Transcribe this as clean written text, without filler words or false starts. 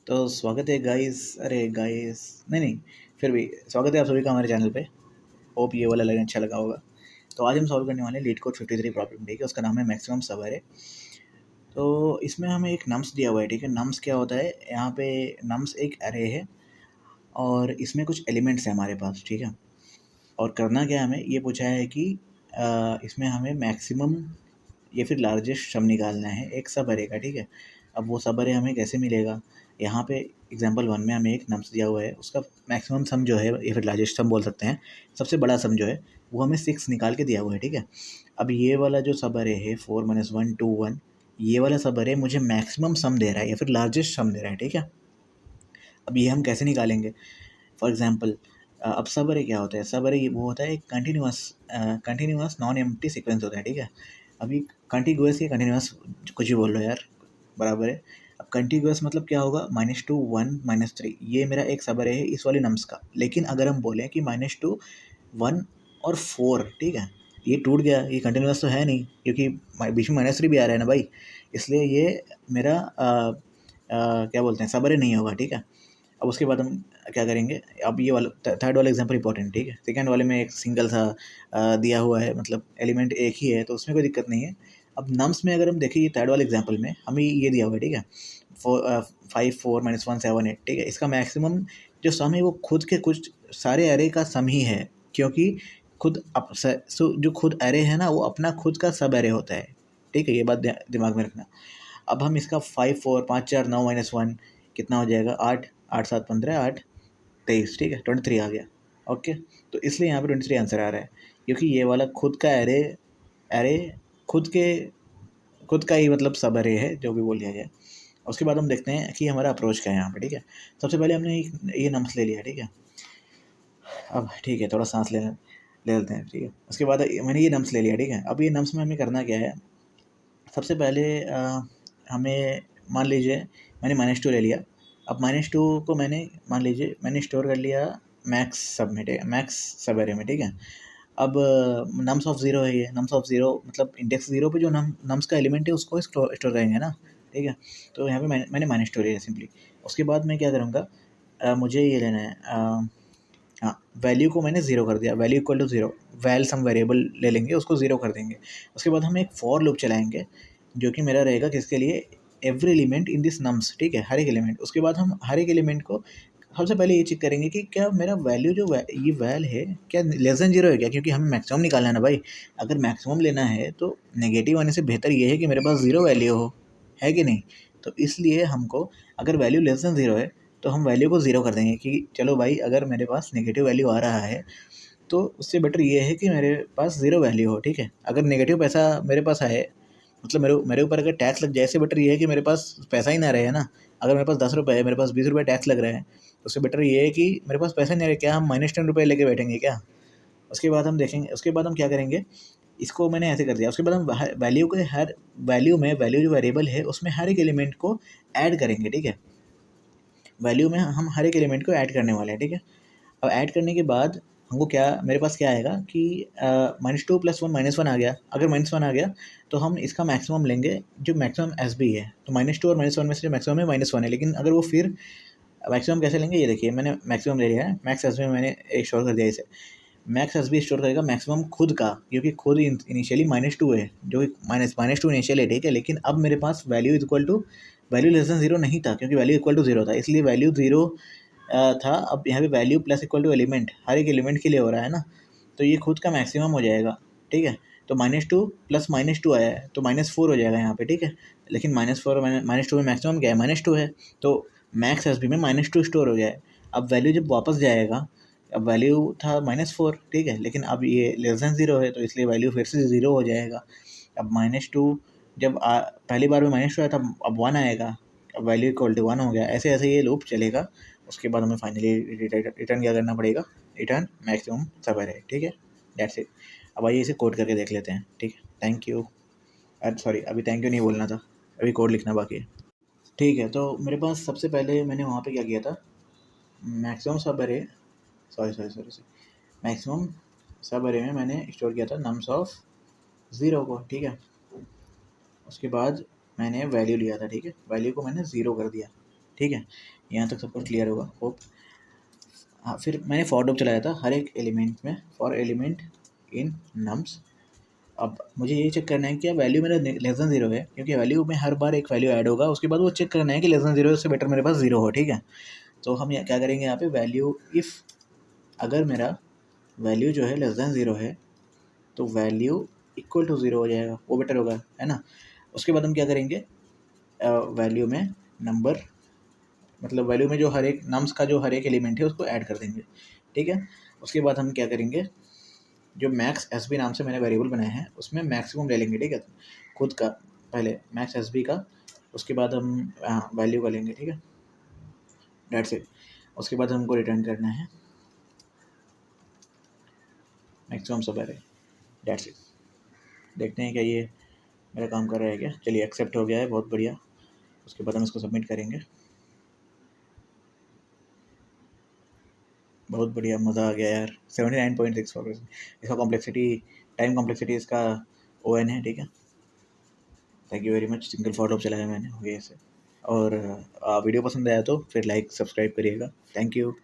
तो स्वागत है गाइस। अरे गाइस, नहीं नहीं, फिर भी स्वागत है आप सभी का हमारे चैनल पे। होप ये वाला लाइन अच्छा लगा होगा। तो आज हम सॉल्व करने वाले हैं लीड कोड 53 प्रॉब्लम, ठीक है। उसका नाम है मैक्सिमम सवारे। तो इसमें हमें एक नम्स दिया हुआ है, ठीक है। नम्स क्या होता है, यहाँ पे नम्स एक अरे है और इसमें कुछ एलिमेंट्स हैं हमारे पास, ठीक है। और करना क्या है, हमें ये पूछा है कि इसमें हमें मैक्सिमम या फिर लार्जेस्ट सम निकालना है एक सब अरे का, ठीक है। अब वो सब अरे हमें कैसे मिलेगा, यहाँ पे एग्जांपल 1 में हमें एक नम्स दिया हुआ है, उसका मैक्सिमम सम जो है या फिर लार्जेस्ट सम बोल सकते हैं, सबसे बड़ा सम जो है वो हमें 6 निकाल के दिया हुआ है, ठीक है। अब ये वाला जो सब अरे है 4 - 1 2 1, ये वाला सब अरे मुझे मैक्सिमम सम दे रहा है या फिर लार्जेस्ट सम दे रहा है, ठीक है। अब ये हम कैसे निकालेंगे, फॉर एग्जांपल अब सब अरे क्या होता है, सब अरे वो होता है एक कंटिन्यूअस नॉन एम्प्टी सीक्वेंस होता है, ठीक है। अभी कंटिन्यूअस या कंटिन्यूअस कुछ भी बोल लो यार, बराबर है। अब कंटिन्यूअस मतलब क्या होगा, -2 1 -3, ये मेरा एक सब अरे है इस वाले नम्स का। लेकिन अगर हम बोलें कि -2 1 और 4, ठीक है, ये टूट गया, ये कंटिन्यूअस तो है नहीं क्योंकि बीच में -3 भी आ रहा है ना भाई, इसलिए ये मेरा क्या बोलते हैं, सब अरे नहीं होगा, ठीक है। अब उसके बाद हम क्या करेंगे, अब ये वाला थर्ड वाला एग्जांपल इंपॉर्टेंट, ठीक है। सेकंड वाले में एक सिंगल सा दिया हुआ है, मतलब एलिमेंट एक ही है, तो उसमें कोई दिक्कत नहीं है। अब नम्स में अगर हम देखें, ये थर्ड वाले एग्जांपल में हमें ये दिया हुआ है, ठीक है। 5 4 - 1 7 8, ठीक है। इसका मैक्सिमम जो सम है वो खुद के कुछ सारे एरे का सम ही है, क्योंकि खुद जो खुद एरे है ना, वो अपना खुद का सब एरे होता है, ठीक है। ये बात दिमाग में रखना। अब हम इसका 5 4 5 4 9 -1 कितना हो जाएगा, 8 8 7 15 8 23, ठीक है, 23 आ गया। ओके, तो इसलिए यहाँ पे 23 आंसर आ रहा है, क्योंकि ये वाला खुद का एरे एरे खुद के खुद का ही मतलब सब एरे है, जो भी बोल दिया जाए। उसके बाद हम देखते हैं कि हमारा अप्रोच क्या है यहाँ पे, ठीक है। सबसे पहले हमने ये नम्स ले लिया, ठीक है। अब ठीक है, थोड़ा सांस ले लेते हैं, ठीक है। उसके बाद मैंने ये नम्स ले लिया, ठीक है। अब ये नम्स में हमें करना क्या है, सबसे पहले हमें मान लीजिए मैंने -2 ले लिया। अब -2 को मैंने मान लीजिए मैंने स्टोर कर लिया मैक्स सब में, मैक्स सब एरे में, ठीक है। अब नम्स ऑफ ज़ीरो है, ये नम्स ऑफ ज़ीरो मतलब इंडेक्स ज़ीरो पे जो नम्स का एलिमेंट है उसको स्टोर करेंगे ना, ठीक है। तो यहाँ पे मैंने -2 लिया सिंपली। उसके बाद मैं क्या करूँगा, मुझे ये लेना है, हाँ, वैल्यू को मैंने ज़ीरो कर दिया, value equal to zero, well some variable ले लेंगे, उसको ज़ीरो कर देंगे। उसके बाद हम एक फॉर लूप चलाएंगे, जो कि मेरा रहेगा किसके लिए, every element in this nums, ठीक है, हर एक एलिमेंट। उसके बाद हम हर एक एलिमेंट को सबसे पहले ये चेक करेंगे कि क्या मेरा वैल्यू जो ये वैल है क्या लेस देन जीरो है क्या, क्योंकि हमें मैक्सिमम निकालना है ना भाई। अगर मैक्सिमम लेना है तो नेगेटिव आने से बेहतर ये है कि मेरे पास ज़ीरो वैल्यू हो, है कि नहीं। तो इसलिए हमको अगर वैल्यू लेस देन ज़ीरो है तो हम वैल्यू को ज़ीरो कर देंगे कि चलो भाई, अगर मेरे पास नेगेटिव वैल्यू आ रहा है तो उससे बेटर ये है कि मेरे पास ज़ीरो वैल्यू हो, ठीक है। अगर नेगेटिव पैसा मेरे पास आए, मतलब मेरे ऊपर अगर टैक्स लग जाए, इससे बेटर ये है कि मेरे पास पैसा ही ना रहे, है ना। अगर मेरे पास 10 रुपये है, मेरे पास 20 रुपये टैक्स लग रहा है, तो उससे बेटर ये है कि मेरे पास पैसा नहीं रहे, क्या हम -10 रुपये लेके बैठेंगे क्या। उसके बाद हम देखेंगे, उसके बाद हम क्या करेंगे, इसको मैंने ऐसे कर दिया। उसके बाद हम वैल्यू के हर वैल्यू में, वैल्यू जो वेरिएबल है उसमें हर एक एलिमेंट को ऐड करेंगे, ठीक है। वैल्यू में हम हर एक एलिमेंट को ऐड करने वाले हैं, ठीक है। अब ऐड करने के बाद हमको क्या, मेरे पास क्या आएगा कि -2 + 1 -1 आ गया। अगर -1 आ गया तो हम इसका मैक्सिमम लेंगे, जो मैक्सिमम एस बी है। तो -2 और -1 में से जो मैक्सिमम है -1 है, लेकिन अगर वो फिर मैक्सिमम कैसे लेंगे, ये देखिए मैंने मैक्सिमम ले लिया है, मैक्स एस बी में मैंने स्टोर कर दिया इसे। मैक्स एस बी स्टोर करेगा मैक्सिमम खुद का, क्योंकि खुद इनिशियली -2 है, जो कि -2 इनिशियल है, ठीक है। लेकिन अब मेरे पास value equal to, value less than zero नहीं था, क्योंकि वैल्यू इक्वल टू जीरो था, इसलिए वैल्यू जीरो था। अब यहाँ पे value plus equal to element, हर एक एलिमेंट के लिए हो रहा है ना, तो ये खुद का मैक्सिमम हो जाएगा, ठीक है। तो -2 प्लस -2 आया है तो -4 हो जाएगा यहाँ पे, ठीक है। लेकिन -4 और -2 में मैक्सिमम क्या है, -2 है, तो मैक्स एस बी में -2 स्टोर हो गया है। अब वैल्यू जब वापस जाएगा, अब वैल्यू था -4, ठीक है, लेकिन अब ये लेस देन ज़ीरो है, तो इसलिए वैल्यू फिर से ज़ीरो हो जाएगा। अब -2 जब पहली बार में -2 आया था, अब 1 आएगा, अब वैल्यू इक्वल टू 1 हो गया। ऐसे ऐसे ये लूप चलेगा। उसके बाद हमें फाइनली रिटर्न क्या करना पड़ेगा, रिटर्न मैक्सिमम सब है, ठीक है। That's it. अब आइए इसे कोड करके देख लेते हैं, ठीक है। Thank you. अरे सॉरी, अभी थैंक यू नहीं बोलना था, अभी कोड लिखना बाकी है, ठीक है। तो मेरे पास सबसे पहले मैंने वहाँ पे क्या किया था, मैक्सिमम सब अरे, सॉरी मैक्सिमम सब अरे में मैंने स्टोर किया था नम्स ऑफ ज़ीरो को, ठीक है। उसके बाद मैंने वैल्यू लिया था, ठीक है, वैल्यू को मैंने ज़ीरो कर दिया, ठीक है। यहाँ तक सब कुछ क्लियर होगा होप। हाँ, फिर मैंने फॉर लूप चलाया था हर एक एलिमेंट में, फॉर एलिमेंट इन नम्स। अब मुझे ये चेक करना है कि अब वैल्यू मेरा लेस देन 0 है, क्योंकि वैल्यू में हर बार एक वैल्यू ऐड होगा, उसके बाद वो चेक करना है कि लेस देन 0 है, उससे बेटर मेरे पास 0 हो, ठीक है। तो हम क्या करेंगे यहाँ पे, वैल्यू इफ़ अगर मेरा वैल्यू जो है लेस देन 0 है तो वैल्यू इक्वल टू 0 हो जाएगा, वो बेटर होगा, है ना। उसके बाद हम क्या करेंगे, वैल्यू में नंबर, मतलब वैल्यू में जो हर एक नम्स का जो हर एक एलिमेंट है उसको ऐड कर देंगे, ठीक है। उसके बाद हम क्या करेंगे, जो मैक्स एस बी नाम से मैंने वेरिएबल बनाया है उसमें मैक्सिमम ले लेंगे, ठीक है, खुद का पहले मैक्स एस बी का, उसके बाद हम वैल्यू का लेंगे, ठीक है, डेट्स इट। उसके बाद हमको रिटर्न करना है मैक्सिमम सब एरे, डेट्स इट। देखते हैं क्या ये मेरा काम कर रहा है क्या। चलिए एक्सेप्ट हो गया है, बहुत बढ़िया। उसके बाद हम इसको सबमिट करेंगे। बहुत बढ़िया, मज़ा आ गया यार। 79.64%। इसका कॉम्प्लेक्सिटी, टाइम कॉम्प्लेक्सिटी इसका ON है, ठीक है। Thank you very much. Single for loop चलाया मैंने हो गया इसे। और वीडियो पसंद आया तो फिर लाइक सब्सक्राइब करिएगा। Thank you.